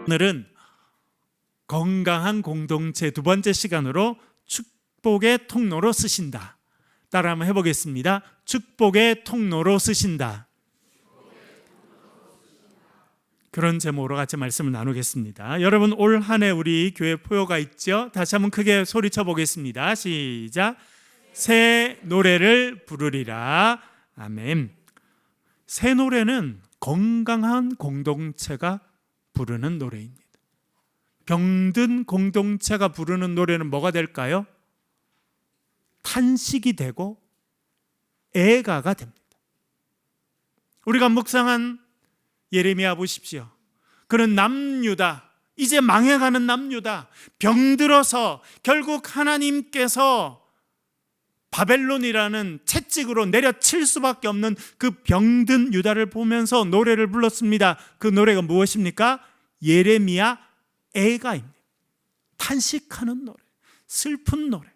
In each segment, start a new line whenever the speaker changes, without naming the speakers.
오늘은 건강한 공동체 두 번째 시간으로 축복의 통로로 쓰신다. 따라 한번 해보겠습니다. 축복의 통로로 쓰신다. 그런 제목으로 같이 말씀을 나누겠습니다. 여러분, 올 한 해 우리 교회 포효가 있죠? 다시 한번 크게 소리쳐 보겠습니다. 시작. 새 노래를 부르리라. 아멘. 새 노래는 건강한 공동체가 부르는 노래입니다. 병든 공동체가 부르는 노래는 뭐가 될까요? 탄식이 되고 애가가 됩니다. 우리가 묵상한 예레미야 보십시오. 그는 남유다, 이제 망해가는 남유다, 병들어서 결국 하나님께서 바벨론이라는 채찍으로 내려칠 수밖에 없는 그 병든 유다를 보면서 노래를 불렀습니다. 그 노래가 무엇입니까? 예레미야 애가입니다. 탄식하는 노래, 슬픈 노래.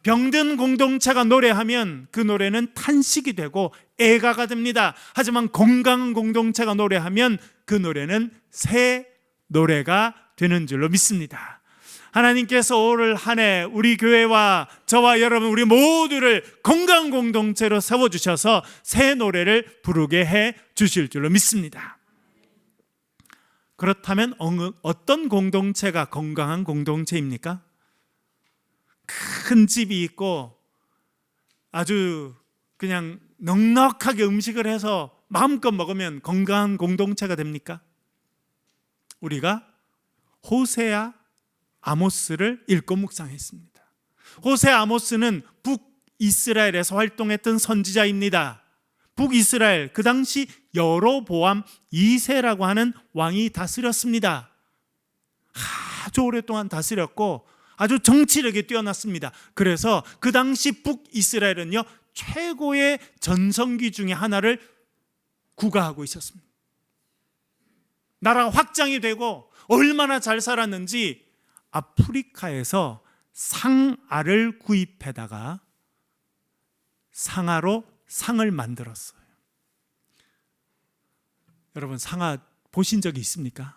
병든 공동체가 노래하면 그 노래는 탄식이 되고 애가가 됩니다. 하지만 건강한 공동체가 노래하면 그 노래는 새 노래가 되는 줄로 믿습니다. 하나님께서 올 한 해 우리 교회와 저와 여러분 우리 모두를 건강한 공동체로 세워주셔서 새 노래를 부르게 해 주실 줄로 믿습니다. 그렇다면 어떤 공동체가 건강한 공동체입니까? 큰 집이 있고 아주 그냥 넉넉하게 음식을 해서 마음껏 먹으면 건강한 공동체가 됩니까? 우리가 호세아 아모스를 읽고 묵상했습니다. 호세아 아모스는 북이스라엘에서 활동했던 선지자입니다. 북이스라엘, 그 당시 여로보암 2세라고 하는 왕이 다스렸습니다. 아주 오랫동안 다스렸고 아주 정치력이 뛰어났습니다. 그래서 그 당시 북이스라엘은요, 최고의 전성기 중에 하나를 구가하고 있었습니다. 나라가 확장이 되고 얼마나 잘 살았는지 아프리카에서 상아를 구입해다가 상아로 상을 만들었어요. 여러분, 상아 보신 적이 있습니까?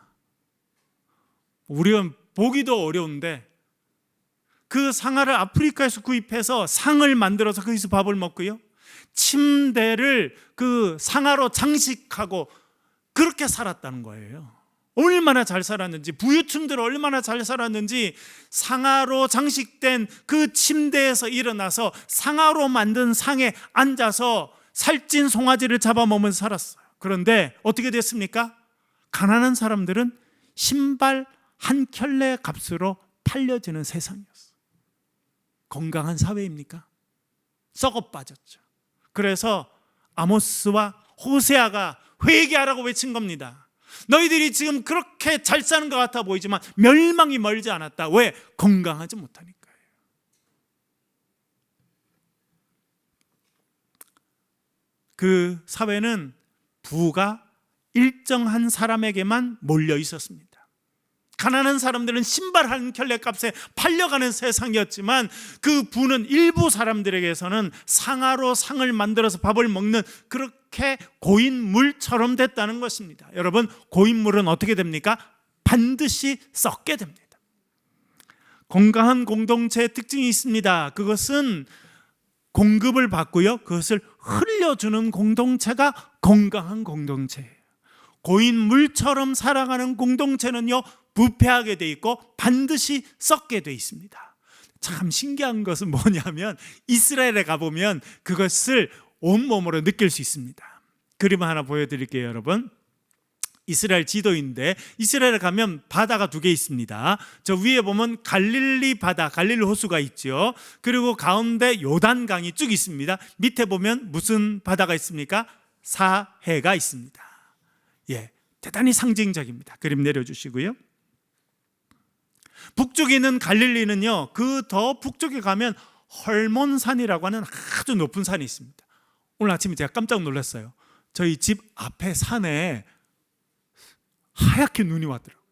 우리가 보기도 어려운데 그 상아를 아프리카에서 구입해서 상을 만들어서 거기서 밥을 먹고요, 침대를 그 상아로 장식하고 그렇게 살았다는 거예요. 얼마나 잘 살았는지, 부유층들 얼마나 잘 살았는지 상아로 장식된 그 침대에서 일어나서 상아로 만든 상에 앉아서 살찐 송아지를 잡아먹으면서 살았어요. 그런데 어떻게 됐습니까? 가난한 사람들은 신발 한 켤레 값으로 팔려지는 세상이었어요. 건강한 사회입니까? 썩어 빠졌죠. 그래서 아모스와 호세아가 회개하라고 외친 겁니다. 너희들이 지금 그렇게 잘 사는 것 같아 보이지만 멸망이 멀지 않았다. 왜? 건강하지 못하니까요. 그 사회는 부가 일정한 사람에게만 몰려 있었습니다. 가난한 사람들은 신발 한 켤레 값에 팔려가는 세상이었지만 그 부는 일부 사람들에게서는 상아로 상을 만들어서 밥을 먹는 그렇게 고인물처럼 됐다는 것입니다. 여러분, 고인물은 어떻게 됩니까? 반드시 썩게 됩니다. 건강한 공동체의 특징이 있습니다. 그것은 공급을 받고요, 그것을 흘려주는 공동체가 건강한 공동체예요. 고인물처럼 살아가는 공동체는요, 부패하게 돼 있고 반드시 썩게 돼 있습니다. 참 신기한 것은 뭐냐면 이스라엘에 가보면 그것을 온몸으로 느낄 수 있습니다. 그림 하나 보여드릴게요. 여러분, 이스라엘 지도인데 이스라엘에 가면 바다가 두 개 있습니다. 저 위에 보면 갈릴리 바다, 갈릴리 호수가 있죠. 그리고 가운데 요단강이 쭉 있습니다. 밑에 보면 무슨 바다가 있습니까? 사해가 있습니다. 예, 대단히 상징적입니다. 그림 내려주시고요. 북쪽에 있는 갈릴리는요, 그 더 북쪽에 가면 헐몬산이라고 하는 아주 높은 산이 있습니다. 오늘 아침에 제가 깜짝 놀랐어요. 저희 집 앞에 산에 하얗게 눈이 왔더라고요.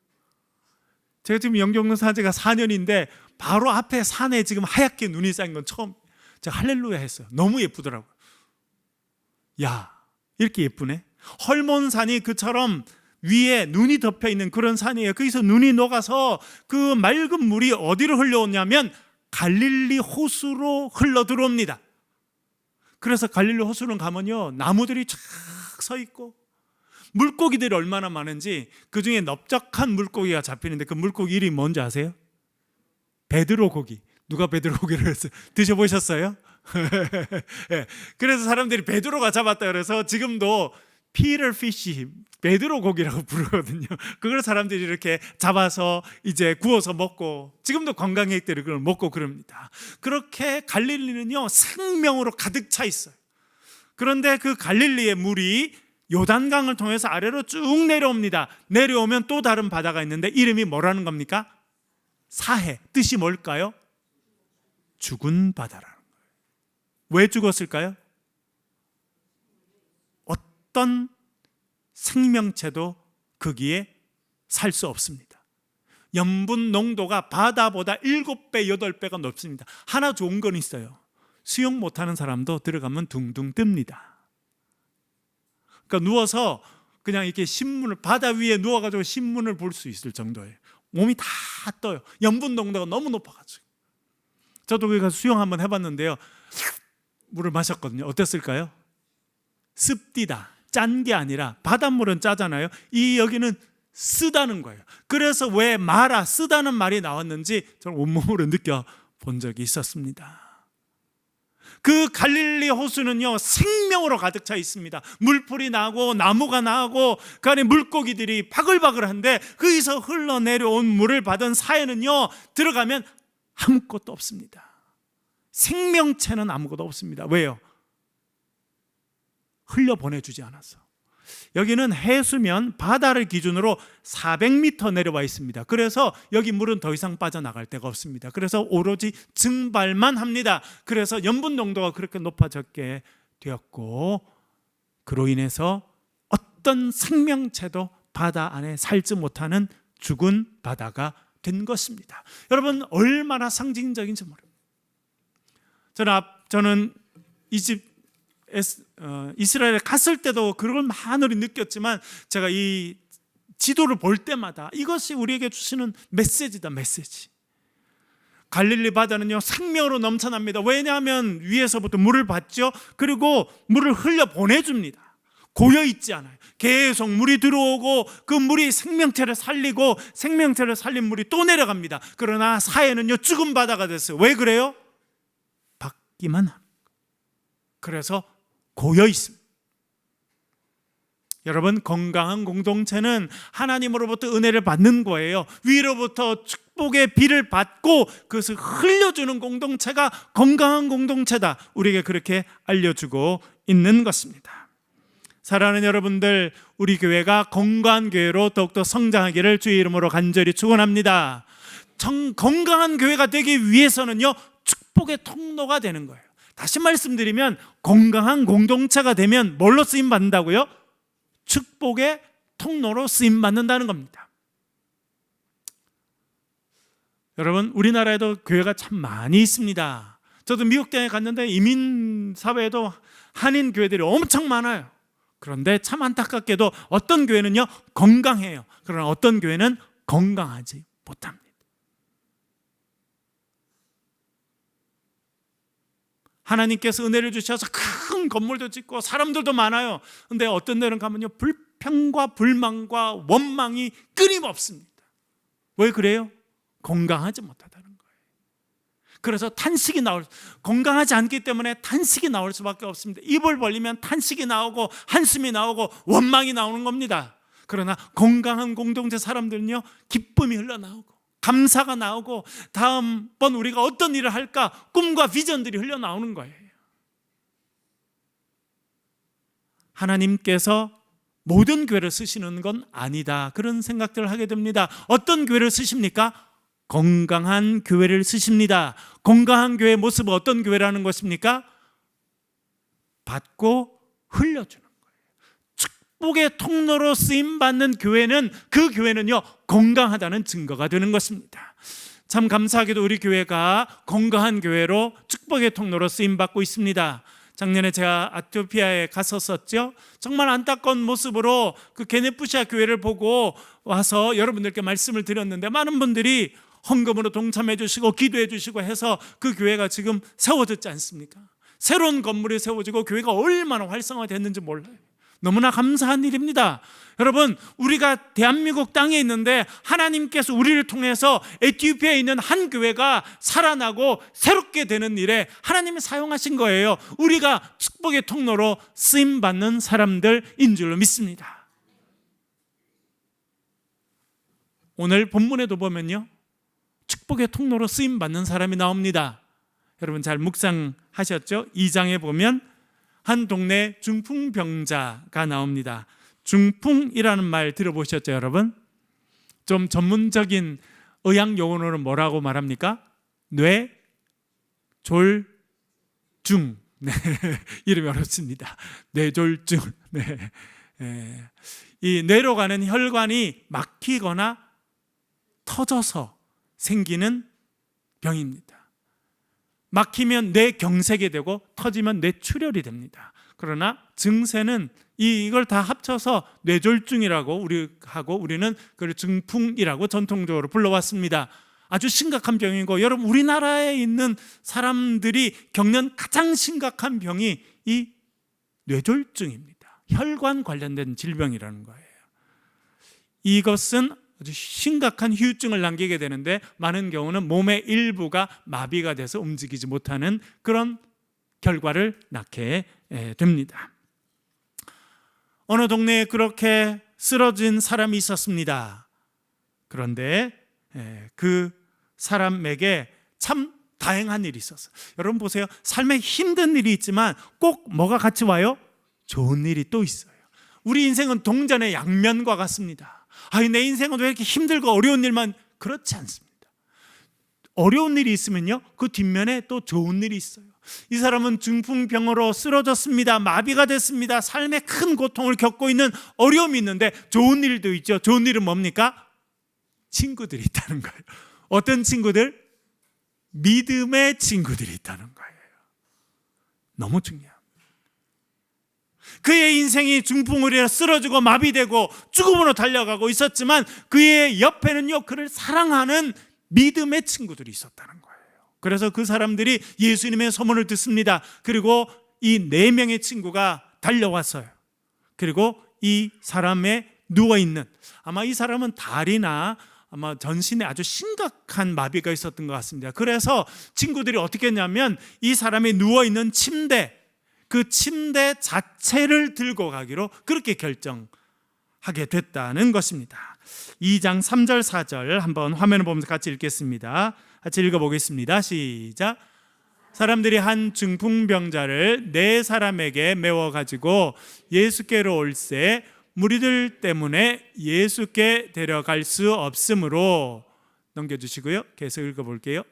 제가 지금 영경로 산 지가 4년인데 바로 앞에 산에 지금 하얗게 눈이 쌓인 건 처음. 제가 할렐루야 했어요. 너무 예쁘더라고요. 야, 이렇게 예쁘네. 헐몬산이 그처럼 위에 눈이 덮여 있는 그런 산이에요. 거기서 눈이 녹아서 그 맑은 물이 어디로 흘러오냐면 갈릴리 호수로 흘러 들어옵니다. 그래서 갈릴리 호수는 가면요, 나무들이 쫙 서 있고 물고기들이 얼마나 많은지, 그 중에 넓적한 물고기가 잡히는데 그 물고기 이름이 뭔지 아세요? 베드로 고기. 누가 베드로 고기를 드셔보셨어요? 네. 그래서 사람들이 베드로가 잡았다 그래서 지금도 피터 피쉬, 베드로 고기라고 부르거든요. 그걸 사람들이 이렇게 잡아서 이제 구워서 먹고, 지금도 관광객들이 그걸 먹고 그럽니다. 그렇게 갈릴리는요, 생명으로 가득 차 있어요. 그런데 그 갈릴리의 물이 요단강을 통해서 아래로 쭉 내려옵니다. 내려오면 또 다른 바다가 있는데 이름이 뭐라는 겁니까? 사해. 뜻이 뭘까요? 죽은 바다라는 거예요. 왜 죽었을까요? 어떤 생명체도 거기에 살 수 없습니다. 염분 농도가 바다보다 7배, 8배가 높습니다. 하나 좋은 건 있어요. 수영 못하는 사람도 들어가면 둥둥 뜹니다. 그러니까 누워서 그냥 이렇게 신문을, 바다 위에 누워가지고 신문을 볼 수 있을 정도예요. 몸이 다 떠요. 염분 농도가 너무 높아가지고. 저도 거기 가서 수영 한번 해봤는데요, 물을 마셨거든요. 어땠을까요? 습디다. 짠 게 아니라, 바닷물은 짜잖아요. 여기는 쓰다는 거예요. 그래서 왜 마라, 쓰다는 말이 나왔는지 저는 온몸으로 느껴본 적이 있었습니다. 그 갈릴리 호수는요, 생명으로 가득 차 있습니다. 물풀이 나고 나무가 나고 그 안에 물고기들이 바글바글한데, 거기서 흘러내려온 물을 받은 사해는요, 들어가면 아무것도 없습니다. 생명체는 아무것도 없습니다. 왜요? 흘려보내주지 않았어. 여기는 해수면, 바다를 기준으로 400m 내려와 있습니다. 그래서 여기 물은 더 이상 빠져나갈 데가 없습니다. 그래서 오로지 증발만 합니다. 그래서 염분 농도가 그렇게 높아졌게 되었고, 그로 인해서 어떤 생명체도 바다 안에 살지 못하는 죽은 바다가 된 것입니다. 여러분, 얼마나 상징적인지 모릅니다. 저는 이스라엘에 갔을 때도 그걸 많이 느꼈지만, 제가 이 지도를 볼 때마다 이것이 우리에게 주시는 메시지다, 메시지. 갈릴리 바다는요, 생명으로 넘쳐납니다. 왜냐하면 위에서부터 물을 받죠. 그리고 물을 흘려 보내줍니다. 고여있지 않아요. 계속 물이 들어오고 그 물이 생명체를 살리고, 생명체를 살린 물이 또 내려갑니다. 그러나 사해는요, 죽은 바다가 됐어요. 왜 그래요? 받기만 합니다. 그래서 고여 있습니다. 여러분, 건강한 공동체는 하나님으로부터 은혜를 받는 거예요. 위로부터 축복의 비를 받고 그것을 흘려주는 공동체가 건강한 공동체다. 우리에게 그렇게 알려주고 있는 것입니다. 사랑하는 여러분들, 우리 교회가 건강한 교회로 더욱더 성장하기를 주의 이름으로 간절히 축원합니다. 건강한 교회가 되기 위해서는요, 축복의 통로가 되는 거예요. 다시 말씀드리면, 건강한 공동체가 되면 뭘로 쓰임받는다고요? 축복의 통로로 쓰임받는다는 겁니다. 여러분, 우리나라에도 교회가 참 많이 있습니다. 저도 미국 땅에 갔는데 이민사회에도 한인 교회들이 엄청 많아요. 그런데 참 안타깝게도 어떤 교회는요, 건강해요. 그러나 어떤 교회는 건강하지 못합니다. 하나님께서 은혜를 주셔서 큰 건물도 짓고 사람들도 많아요. 그런데 어떤 데는 가면요, 불평과 불만과 원망이 끊임없습니다. 왜 그래요? 건강하지 못하다는 거예요. 그래서 건강하지 않기 때문에 탄식이 나올 수밖에 없습니다. 입을 벌리면 탄식이 나오고 한숨이 나오고 원망이 나오는 겁니다. 그러나 건강한 공동체 사람들은요, 기쁨이 흘러나오고 감사가 나오고, 다음번 우리가 어떤 일을 할까 꿈과 비전들이 흘러나오는 거예요. 하나님께서 모든 교회를 쓰시는 건 아니다, 그런 생각들을 하게 됩니다. 어떤 교회를 쓰십니까? 건강한 교회를 쓰십니다. 건강한 교회의 모습은 어떤 교회라는 것입니까? 받고 흘려주는 거예요. 축복의 통로로 쓰임받는 교회는, 그 교회는요, 건강하다는 증거가 되는 것입니다. 참 감사하게도 우리 교회가 건강한 교회로 축복의 통로로 쓰임받고 있습니다. 작년에 제가 에티오피아에 갔었었죠. 정말 안타까운 모습으로 그 게네푸시아 교회를 보고 와서 여러분들께 말씀을 드렸는데, 많은 분들이 헌금으로 동참해 주시고 기도해 주시고 해서 그 교회가 지금 세워졌지 않습니까? 새로운 건물이 세워지고 교회가 얼마나 활성화됐는지 몰라요. 너무나 감사한 일입니다. 여러분, 우리가 대한민국 땅에 있는데 하나님께서 우리를 통해서 에티오피아에 있는 한 교회가 살아나고 새롭게 되는 일에 하나님이 사용하신 거예요. 우리가 축복의 통로로 쓰임받는 사람들인 줄로 믿습니다. 오늘 본문에도 보면요, 축복의 통로로 쓰임받는 사람이 나옵니다. 여러분 잘 묵상하셨죠? 2장에 보면 한 동네 중풍병자가 나옵니다. 중풍이라는 말 들어보셨죠, 여러분? 좀 전문적인 의학 용어로는 뭐라고 말합니까? 뇌졸중. 네. 이름이 어렵습니다. 뇌졸중. 네. 이 뇌로 가는 혈관이 막히거나 터져서 생기는 병입니다. 막히면 뇌경색이 되고 터지면 뇌출혈이 됩니다. 그러나 증세는 이걸 다 합쳐서 뇌졸중이라고 우리는 그걸 중풍이라고 전통적으로 불러왔습니다. 아주 심각한 병이고, 여러분 우리나라에 있는 사람들이 겪는 가장 심각한 병이 이 뇌졸중입니다. 혈관 관련된 질병이라는 거예요. 이것은 아주 심각한 후유증을 남기게 되는데, 많은 경우는 몸의 일부가 마비가 돼서 움직이지 못하는 그런 결과를 낳게 됩니다. 어느 동네에 그렇게 쓰러진 사람이 있었습니다. 그런데 그 사람에게 참 다행한 일이 있었어요. 여러분 보세요. 삶에 힘든 일이 있지만 꼭 뭐가 같이 와요? 좋은 일이 또 있어요. 우리 인생은 동전의 양면과 같습니다. 내 인생은 왜 이렇게 힘들고 어려운 일만? 그렇지 않습니다. 어려운 일이 있으면요, 그 뒷면에 또 좋은 일이 있어요. 이 사람은 중풍병으로 쓰러졌습니다. 마비가 됐습니다. 삶에 큰 고통을 겪고 있는 어려움이 있는데 좋은 일도 있죠. 좋은 일은 뭡니까? 친구들이 있다는 거예요. 어떤 친구들? 믿음의 친구들이 있다는 거예요. 너무 중요합니다. 그의 인생이 중풍으로 인해 쓰러지고 마비되고 죽음으로 달려가고 있었지만 그의 옆에는요, 그를 사랑하는 믿음의 친구들이 있었다는 거예요. 그래서 그 사람들이 예수님의 소문을 듣습니다. 그리고 이 4명의 친구가 달려왔어요. 그리고 이 사람의 누워있는, 아마 이 사람은 다리나 아마 전신에 아주 심각한 마비가 있었던 것 같습니다. 그래서 친구들이 어떻게 했냐면 이 사람이 누워있는 침대, 그 침대 자체를 들고 가기로 그렇게 결정하게 됐다는 것입니다. 2장 3절 4절 한번 화면을 보면서 같이 읽겠습니다. 같이 읽어보겠습니다. 시작. 사람들이 한 중풍병자를 4사람에게 메워가지고 예수께로 올세 무리들 때문에 예수께 데려갈 수 없으므로, 넘겨주시고요, 계속 읽어볼게요.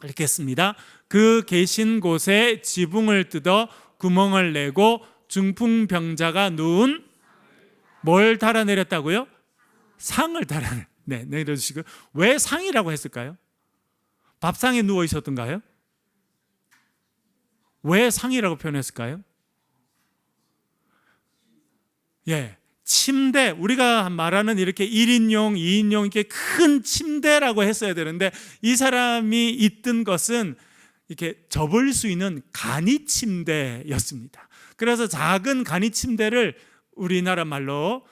읽겠습니다. 그 계신 곳에 지붕을 뜯어 구멍을 내고 중풍병자가 누운 뭘 달아내렸다고요? 상을 내려주시고요. 왜 상이라고 했을까요? 밥상에 누워 있었던가요? 왜 상이라고 표현했을까요? 침대, 우리가 말하는 이렇게 1인용, 2인용 이렇게 큰 침대라고 했어야 되는데, 이 사람이 있던 것은 이렇게 접을 수 있는 간이 침대였습니다. 그래서 작은 간이 침대를 우리나라 말로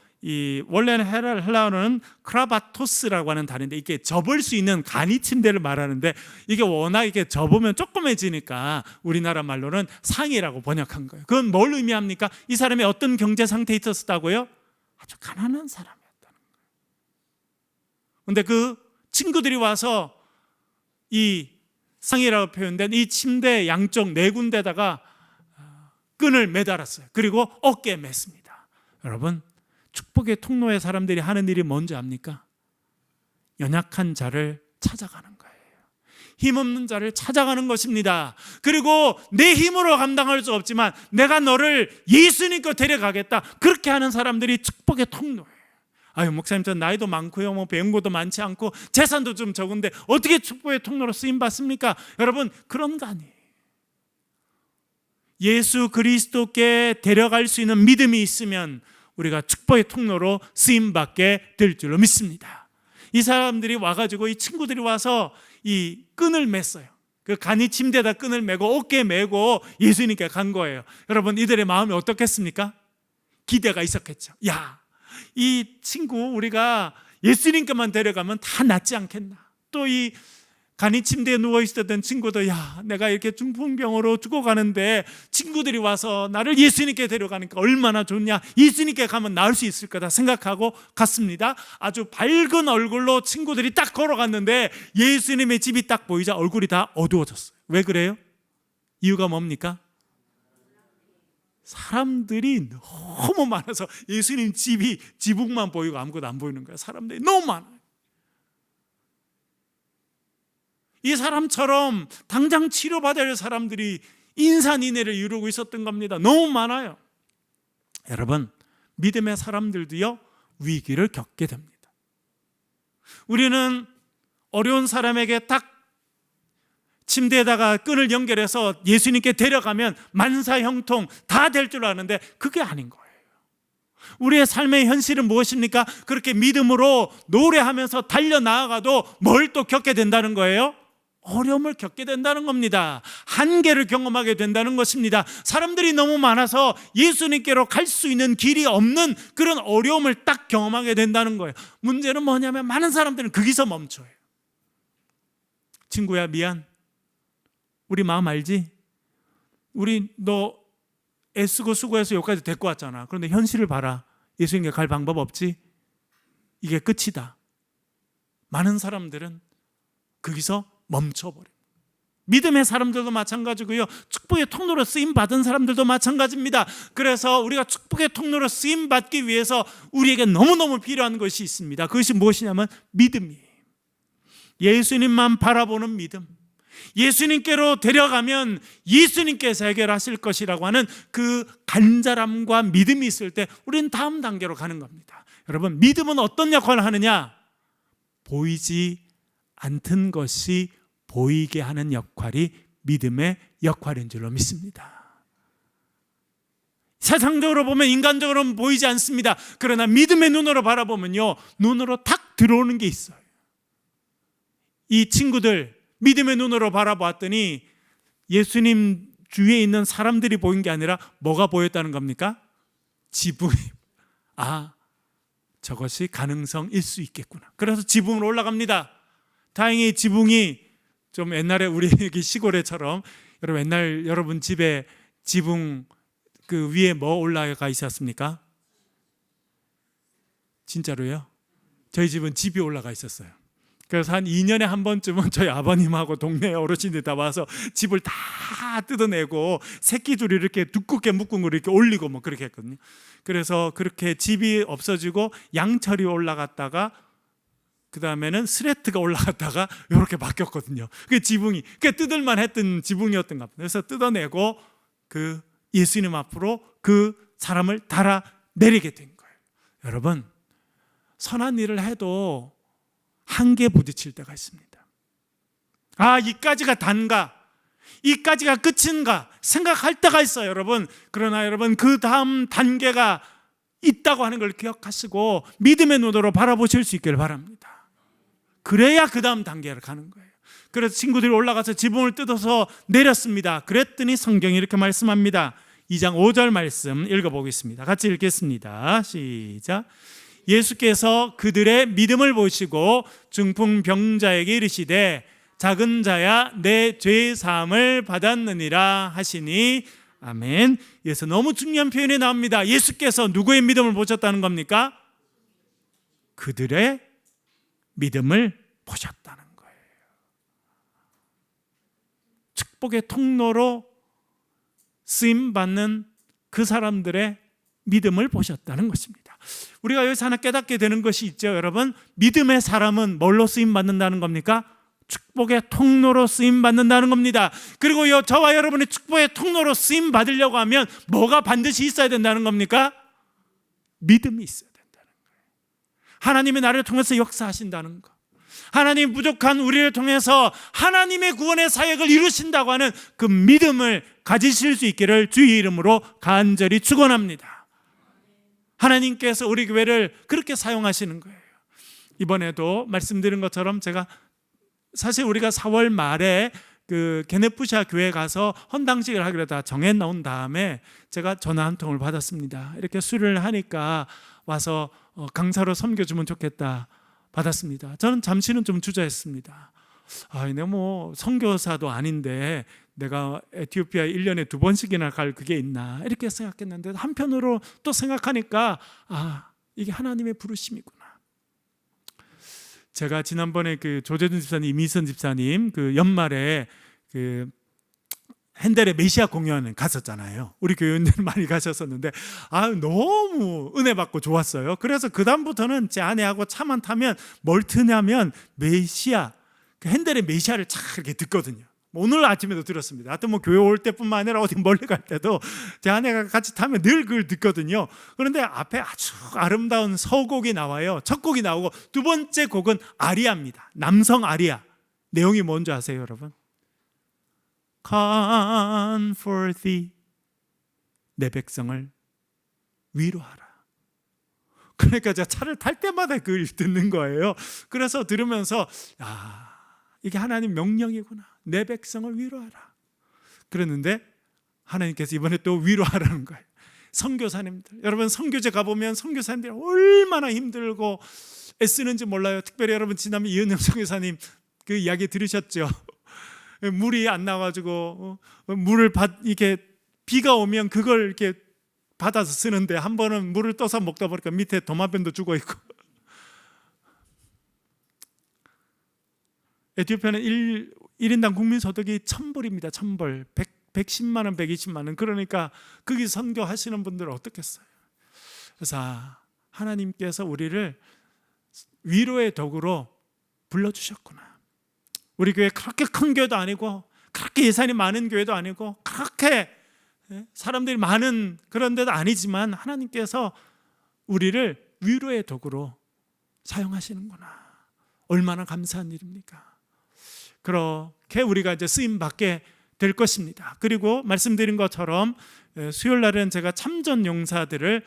원래는 헬라어는 크라바토스라고 하는 단어인데, 이게 접을 수 있는 간이 침대를 말하는데, 이게 워낙 이렇게 접으면 조그매지니까 우리나라 말로는 상이라고 번역한 거예요. 그건 뭘 의미합니까? 이 사람이 어떤 경제 상태에 있었다고요? 아주 가난한 사람이었다는 거예요. 그런데 그 친구들이 와서 이 상이라고 표현된 이 침대 양쪽 4군데다가 끈을 매달았어요. 그리고 어깨에 맸습니다. 여러분, 축복의 통로의 사람들이 하는 일이 뭔지 압니까? 연약한 자를 찾아가는 거예요. 힘없는 자를 찾아가는 것입니다. 그리고 내 힘으로 감당할 수 없지만 내가 너를 예수님께 데려가겠다, 그렇게 하는 사람들이 축복의 통로예요. 목사님, 전 나이도 많고요, 배운 것도 많지 않고 재산도 좀 적은데 어떻게 축복의 통로로 쓰임 받습니까? 여러분, 그런 거 아니에요. 예수 그리스도께 데려갈 수 있는 믿음이 있으면 우리가 축복의 통로로 쓰임받게 될 줄로 믿습니다. 이 사람들이 와가지고, 이 친구들이 와서 이 끈을 맸어요. 그 간이 침대에다 끈을 매고 어깨에 매고 예수님께 간 거예요. 여러분, 이들의 마음이 어떻겠습니까? 기대가 있었겠죠. 야, 이 친구 우리가 예수님께만 데려가면 다 낫지 않겠나. 또 이 간이 침대에 누워있었던 친구도, 야, 내가 이렇게 중풍병으로 죽어가는데 친구들이 와서 나를 예수님께 데려가니까 얼마나 좋냐, 예수님께 가면 나을 수 있을 거다 생각하고 갔습니다. 아주 밝은 얼굴로 친구들이 딱 걸어갔는데 예수님의 집이 딱 보이자 얼굴이 다 어두워졌어요. 왜 그래요? 이유가 뭡니까? 사람들이 너무 많아서 예수님 집이 지붕만 보이고 아무것도 안 보이는 거예요. 사람들이 너무 많아요. 이 사람처럼 당장 치료받아야 할 사람들이 인산인해를 이루고 있었던 겁니다. 너무 많아요. 여러분, 믿음의 사람들도요, 위기를 겪게 됩니다. 우리는 어려운 사람에게 딱 침대에다가 끈을 연결해서 예수님께 데려가면 만사형통 다 될 줄 아는데 그게 아닌 거예요. 우리의 삶의 현실은 무엇입니까? 그렇게 믿음으로 노래하면서 달려나아가도 뭘 또 겪게 된다는 거예요? 어려움을 겪게 된다는 겁니다. 한계를 경험하게 된다는 것입니다. 사람들이 너무 많아서 예수님께로 갈 수 있는 길이 없는 그런 어려움을 딱 경험하게 된다는 거예요. 문제는 뭐냐면 많은 사람들은 거기서 멈춰요. 친구야, 미안. 우리 마음 알지? 우리 너 애쓰고 수고해서 여기까지 데리고 왔잖아. 그런데 현실을 봐라. 예수님께 갈 방법 없지? 이게 끝이다. 많은 사람들은 거기서 멈춰버려요. 믿음의 사람들도 마찬가지고요, 축복의 통로로 쓰임받은 사람들도 마찬가지입니다. 그래서 우리가 축복의 통로로 쓰임받기 위해서 우리에게 너무너무 필요한 것이 있습니다. 그것이 무엇이냐면 믿음이에요. 예수님만 바라보는 믿음, 예수님께로 데려가면 예수님께서 해결하실 것이라고 하는 그 간절함과 믿음이 있을 때 우리는 다음 단계로 가는 겁니다. 여러분, 믿음은 어떤 역할을 하느냐? 보이지 않던 것이 보이게 하는 역할이 믿음의 역할인 줄로 믿습니다. 세상적으로 보면, 인간적으로는 보이지 않습니다. 그러나 믿음의 눈으로 바라보면요, 눈으로 탁 들어오는 게 있어요. 이 친구들 믿음의 눈으로 바라보았더니 예수님 주위에 있는 사람들이 보인 게 아니라 뭐가 보였다는 겁니까? 지붕이. 아, 저것이 가능성일 수 있겠구나. 그래서 지붕으로 올라갑니다. 다행히 지붕이 좀 옛날에 우리 여기 시골에처럼, 여러분 옛날 여러분 집에 지붕 그 위에 뭐 올라가 있었습니까? 진짜로요? 저희 집은 집이 올라가 있었어요. 그래서 한 2년에 한 번쯤은 저희 아버님하고 동네 어르신들 다 와서 집을 다 뜯어내고 새끼줄이 이렇게 두껍게 묶은 걸 이렇게 올리고 뭐 그렇게 했거든요. 그래서 그렇게 집이 없어지고 양철이 올라갔다가 그 다음에는 스레트가 올라갔다가 이렇게 바뀌었거든요. 그 지붕이, 그 뜯을만 했던 지붕이었던 것 같아요. 그래서 뜯어내고 그 예수님 앞으로 그 사람을 달아 내리게 된 거예요. 여러분, 선한 일을 해도 한계에 부딪힐 때가 있습니다. 아, 이까지가 단가, 이까지가 끝인가 생각할 때가 있어요, 여러분. 그러나 여러분, 그 다음 단계가 있다고 하는 걸 기억하시고 믿음의 눈으로 바라보실 수 있기를 바랍니다. 그래야 그 다음 단계를 가는 거예요. 그래서 친구들이 올라가서 지붕을 뜯어서 내렸습니다. 그랬더니 성경이 이렇게 말씀합니다. 2장 5절 말씀 읽어보겠습니다. 같이 읽겠습니다. 시작. 예수께서 그들의 믿음을 보시고 중풍병자에게 이르시되 작은 자야 내 죄 사함을 받았느니라 하시니. 아멘. 여기서 너무 중요한 표현이 나옵니다. 예수께서 누구의 믿음을 보셨다는 겁니까? 그들의 믿음을 보셨다는 거예요. 축복의 통로로 쓰임받는 그 사람들의 믿음을 보셨다는 것입니다. 우리가 여기서 하나 깨닫게 되는 것이 있죠, 여러분. 믿음의 사람은 뭘로 쓰임받는다는 겁니까? 축복의 통로로 쓰임받는다는 겁니다. 그리고 저와 여러분이 축복의 통로로 쓰임받으려고 하면 뭐가 반드시 있어야 된다는 겁니까? 믿음이 있어야 된다는 거예요. 하나님이 나를 통해서 역사하신다는 것, 하나님 부족한 우리를 통해서 하나님의 구원의 사역을 이루신다고 하는 그 믿음을 가지실 수 있기를 주의 이름으로 간절히 축원합니다. 하나님께서 우리 교회를 그렇게 사용하시는 거예요. 이번에도 말씀드린 것처럼 제가 사실 우리가 4월 말에 그 게네푸시아 교회 가서 헌당식을 하기로 다 정해 놓은 다음에 제가 전화 한 통을 받았습니다. 이렇게 수련을 하니까 와서 강사로 섬겨주면 좋겠다 받았습니다. 저는 잠시는 좀 주저했습니다. 내가 뭐 선교사도 아닌데 내가 에티오피아 1년에 2번씩이나 갈 그게 있나 이렇게 생각했는데, 한편으로 또 생각하니까 이게 하나님의 부르심이구나. 제가 지난번에 그 조재준 집사님, 이미선 집사님 그 연말에 그 핸델의 메시아 공연 갔었잖아요. 우리 교회원들 많이 가셨었는데 너무 은혜 받고 좋았어요. 그래서 그 다음부터는 제 아내하고 차만 타면 뭘 트냐면 메시아, 그 핸델의 메시아를 착 이렇게 듣거든요. 오늘 아침에도 들었습니다. 하여튼 뭐 교회 올 때뿐만 아니라 어디 멀리 갈 때도 제 아내가 같이 타면 늘 그걸 듣거든요. 그런데 앞에 아주 아름다운 서곡이 나와요. 첫 곡이 나오고 두 번째 곡은 아리아입니다. 남성 아리아. 내용이 뭔지 아세요, 여러분? Comfort thee, 내 백성을 위로하라. 그러니까 제가 차를 탈 때마다 그걸 듣는 거예요. 그래서 들으면서 이게 하나님 명령이구나. 내 백성을 위로하라. 그랬는데 하나님께서 이번에 또 위로하라는 거예요. 선교사님들, 여러분 선교제 가보면 선교사님들이 얼마나 힘들고 애쓰는지 몰라요. 특별히 여러분 지난번 이은영 선교사님 그 이야기 들으셨죠? 물이 안 나와가지고 물을 이렇게 비가 오면 그걸 이렇게 받아서 쓰는데 한 번은 물을 떠서 먹다 보니까 밑에 도마뱀도 죽어 있고. 에티오피아는 1인당 국민소득이 1,000불입니다. 1,000불. 110만 원, 120만 원. 그러니까 거기 선교하시는 분들은 어떻겠어요? 그래서 하나님께서 우리를 위로의 도구로 불러주셨구나. 우리 교회 그렇게 큰 교회도 아니고 그렇게 예산이 많은 교회도 아니고 그렇게 사람들이 많은 그런 데도 아니지만 하나님께서 우리를 위로의 도구로 사용하시는구나. 얼마나 감사한 일입니까? 그렇게 우리가 이제 쓰임 받게 될 것입니다. 그리고 말씀드린 것처럼 수요일 날은 제가 참전 용사들을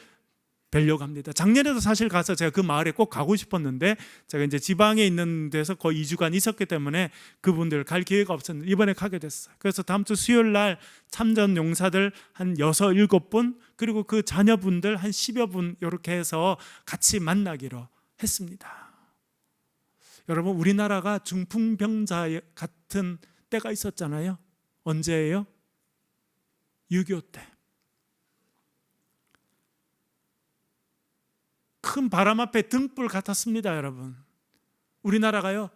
뵈려고 합니다. 작년에도 사실 가서 제가 그 마을에 꼭 가고 싶었는데 제가 이제 지방에 있는 데서 거의 2주간 있었기 때문에 그분들 갈 기회가 없었는데 이번에 가게 됐어요. 그래서 다음 주 수요일 날 참전 용사들 한 6, 7분 그리고 그 자녀분들 한 10여 분 이렇게 해서 같이 만나기로 했습니다. 여러분 우리나라가 중풍병자 같은 때가 있었잖아요. 언제예요? 6.25 때. 큰 바람 앞에 등불 같았습니다, 여러분. 우리나라가요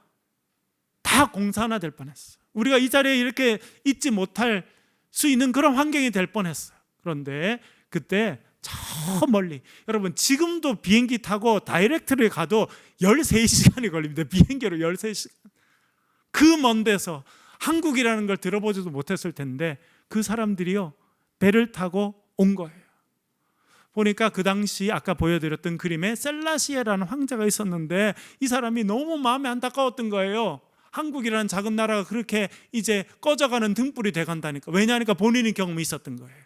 다 공산화될 뻔했어요. 우리가 이 자리에 이렇게 있지 못할 수 있는 그런 환경이 될 뻔했어요. 그런데 그때 저 멀리, 여러분 지금도 비행기 타고 다이렉트를 가도 13시간이 걸립니다. 비행기로 13시간. 그 먼 데서 한국이라는 걸 들어보지도 못했을 텐데 그 사람들이요 배를 타고 온 거예요. 보니까 그 당시 아까 보여드렸던 그림에 셀라시에라는 황제가 있었는데 이 사람이 너무 마음에 안타까웠던 거예요. 한국이라는 작은 나라가 그렇게 이제 꺼져가는 등불이 돼간다니까. 왜냐하니까 본인이 경험이 있었던 거예요.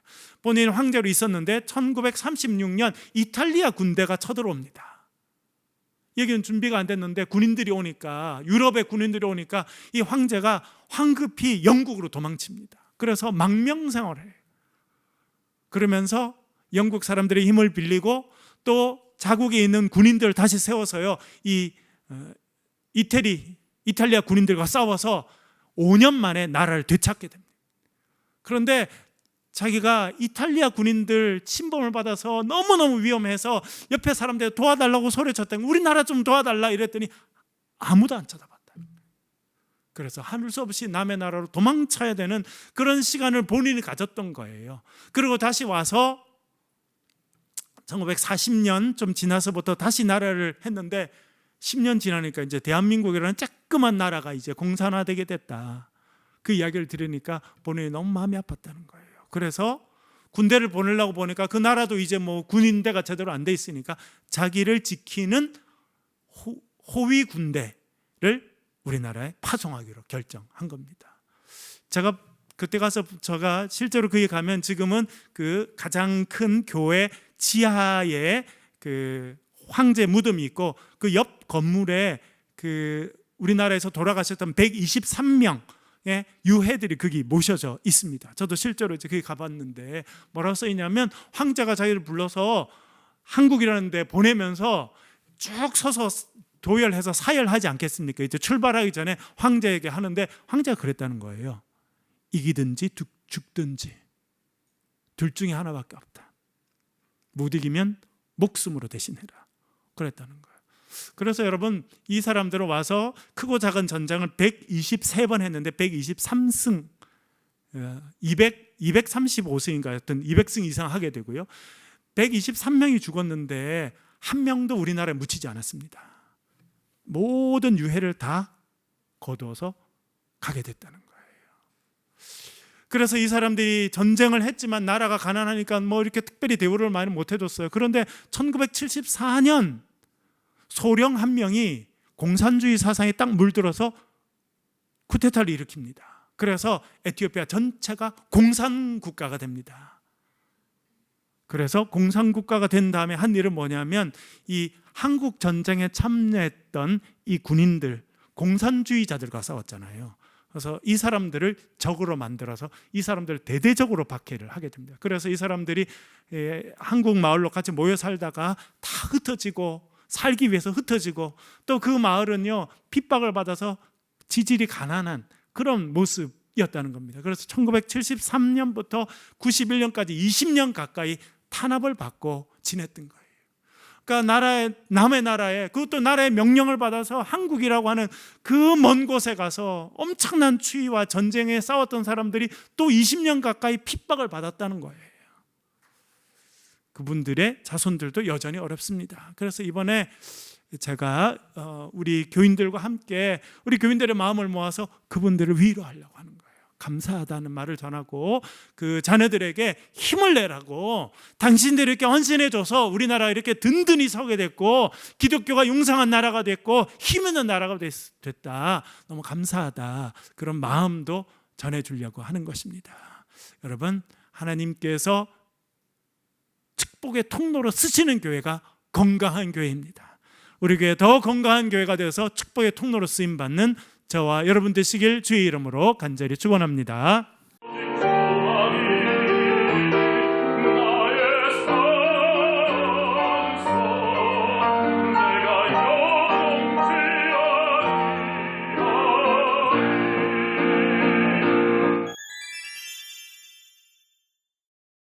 본인은 황제로 있었는데 1936년 이탈리아 군대가 쳐들어옵니다. 여기는 준비가 안 됐는데 군인들이 오니까, 유럽의 군인들이 오니까 이 황제가 황급히 영국으로 도망칩니다. 그래서 망명생활을 해요. 그러면서 영국 사람들의 힘을 빌리고 또 자국에 있는 군인들을 다시 세워서요 이 이탈리아 군인들과 싸워서 5년 만에 나라를 되찾게 됩니다. 그런데 자기가 이탈리아 군인들 침범을 받아서 너무너무 위험해서 옆에 사람들 도와달라고 소리쳤더니 우리나라 좀 도와달라 이랬더니 아무도 안 쳐다봤다. 그래서 하늘 수 없이 남의 나라로 도망쳐야 되는 그런 시간을 본인이 가졌던 거예요. 그리고 다시 와서 1940년 좀 지나서부터 다시 나라를 했는데 10년 지나니까 이제 대한민국이라는 조그만 나라가 이제 공산화되게 됐다. 그 이야기를 들으니까 본인이 너무 마음이 아팠다는 거예요. 그래서 군대를 보내려고 보니까 그 나라도 이제 뭐 군인대가 제대로 안 돼 있으니까 자기를 지키는 호위 군대를 우리나라에 파송하기로 결정한 겁니다. 제가 그때 가서 제가 실제로 거기 가면 지금은 그 가장 큰 교회 지하에 그 황제 무덤이 있고 그 옆 건물에 그 우리나라에서 돌아가셨던 123명의 유해들이 거기 모셔져 있습니다. 저도 실제로 이제 거기 가봤는데 뭐라고 써 있냐면 황제가 자기를 불러서 한국이라는 데 보내면서 쭉 서서 도열해서 사열하지 않겠습니까? 이제 출발하기 전에 황제에게 하는데 황제가 그랬다는 거예요. 이기든지 죽든지 둘 중에 하나밖에 없다. 못 이기면 목숨으로 대신해라. 그랬다는 거예요. 그래서 여러분 이 사람들은 와서 크고 작은 전쟁을 123번 했는데 123승 235승인가 하여튼 200승 이상 하게 되고요. 123명이 죽었는데 한 명도 우리나라에 묻히지 않았습니다. 모든 유해를 다 거두어서 가게 됐다는 거예요. 그래서 이 사람들이 전쟁을 했지만 나라가 가난하니까 뭐 이렇게 특별히 대우를 많이 못 해줬어요. 그런데 1974년 소령 한 명이 공산주의 사상에 딱 물들어서 쿠데타를 일으킵니다. 그래서 에티오피아 전체가 공산국가가 됩니다. 그래서 공산국가가 된 다음에 한 일은 뭐냐면 이 한국 전쟁에 참여했던 이 군인들, 공산주의자들과 싸웠잖아요. 그래서 이 사람들을 적으로 만들어서 이 사람들을 대대적으로 박해를 하게 됩니다. 그래서 이 사람들이 한국 마을로 같이 모여 살다가 다 흩어지고 살기 위해서 흩어지고 또 그 마을은요 핍박을 받아서 지질이 가난한 그런 모습이었다는 겁니다. 그래서 1973년부터 91년까지 20년 가까이 탄압을 받고 지냈던 거예요. 그러니까 남의 나라에 그것도 나라의 명령을 받아서 한국이라고 하는 그 먼 곳에 가서 엄청난 추위와 전쟁에 싸웠던 사람들이 또 20년 가까이 핍박을 받았다는 거예요. 그분들의 자손들도 여전히 어렵습니다. 그래서 이번에 제가 우리 교인들과 함께 우리 교인들의 마음을 모아서 그분들을 위로하려고 하는 거예요. 감사하다는 말을 전하고 그 자녀들에게 힘을 내라고 당신들이 이렇게 헌신해줘서 우리나라가 이렇게 든든히 서게 됐고 기독교가 융성한 나라가 됐고 힘 있는 나라가 됐다. 너무 감사하다. 그런 마음도 전해주려고 하는 것입니다. 여러분 하나님께서 축복의 통로로 쓰시는 교회가 건강한 교회입니다. 우리 교회 더 건강한 교회가 되어서 축복의 통로로 쓰임받는 저와 여러분 되시길 주의 이름으로 간절히 축원합니다.